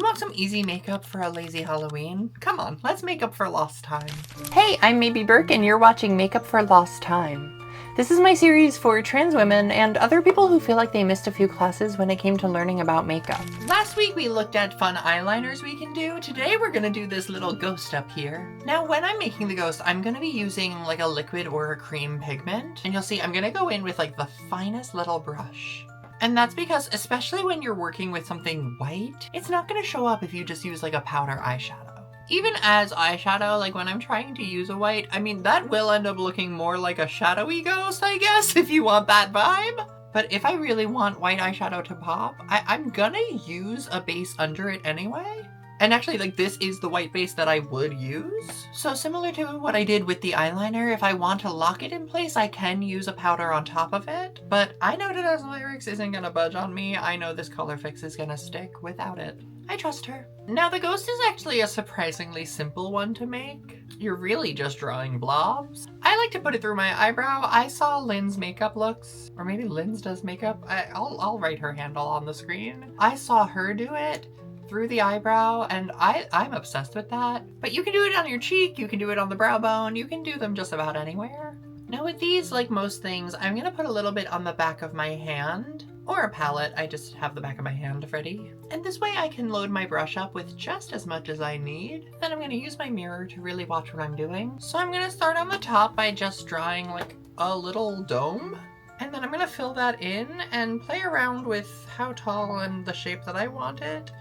Want some easy makeup for a lazy Halloween? Come on, let's make up for lost time. Hey, I'm maybe Burke and you're watching Makeup for Lost Time. This is my series for trans women and other people who feel like they missed a few classes when it came to learning about makeup. Last week we looked at fun eyeliners we can do. Today we're gonna do this little ghost up here. Now when I'm making the ghost, I'm gonna be using like a liquid or a cream pigment. And you'll see I'm gonna go in with like the finest little brush. And that's because, especially when you're working with something white, it's not gonna show up if you just use like a powder eyeshadow. Even as eyeshadow, like when I'm trying to use a white, I mean, that will end up looking more like a shadowy ghost, I guess, if you want that vibe. But if I really want white eyeshadow to pop, I'm gonna use a base under it anyway. And actually, like, this is the white base that I would use. So similar to what I did with the eyeliner, if I want to lock it in place, I can use a powder on top of it. But I know Danessa Myricks isn't gonna budge on me. I know this Colorfix is gonna stick without it. I trust her. Now, the ghost is actually a surprisingly simple one to make. You're really just drawing blobs. I like to put it through my eyebrow. I saw Lynn's makeup looks, or maybe Lynn's does makeup. I'll write her handle on the screen. I saw her do it through the eyebrow, and I'm obsessed with that. But you can do it on your cheek, you can do it on the brow bone, you can do them just about anywhere. Now with these, like most things, I'm gonna put a little bit on the back of my hand, or a palette. I just have the back of my hand ready. And this way I can load my brush up with just as much as I need. Then I'm gonna use my mirror to really watch what I'm doing. So I'm gonna start on the top by just drawing like a little dome. And then I'm gonna fill that in and play around with how tall and the shape that I want it.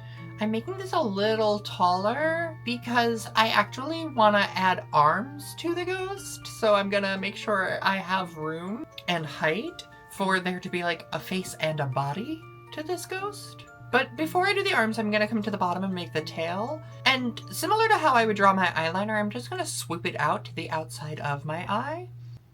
I'm making this a little taller because I actually want to add arms to the ghost. So I'm gonna make sure I have room and height for there to be like a face and a body to this ghost. But before I do the arms, I'm gonna come to the bottom and make the tail. And similar to how I would draw my eyeliner, I'm just gonna swoop it out to the outside of my eye.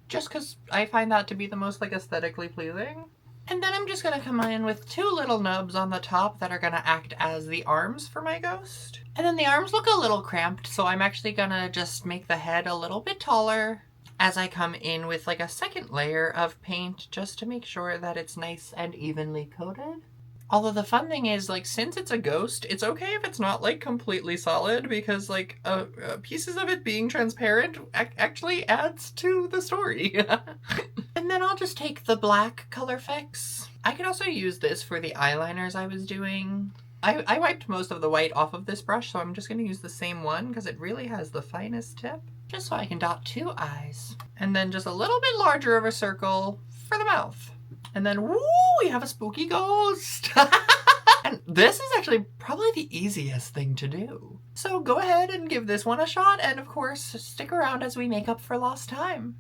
Just because I find that to be the most like aesthetically pleasing. And then I'm just gonna come in with two little nubs on the top that are gonna act as the arms for my ghost. And then the arms look a little cramped, so I'm actually gonna just make the head a little bit taller as I come in with like a second layer of paint just to make sure that it's nice and evenly coated. Although the fun thing is, like, since it's a ghost, it's okay if it's not, like, completely solid because, like, pieces of it being transparent actually adds to the story. And then I'll just take the black Colorfix. I could also use this for the eyeliners I was doing. I wiped most of the white off of this brush, so I'm just going to use the same one because it really has the finest tip. Just so I can dot two eyes. And then just a little bit larger of a circle for the mouth. And then, woo, we have a spooky ghost. And this is actually probably the easiest thing to do. So go ahead and give this one a shot, and of course, stick around as we make up for lost time.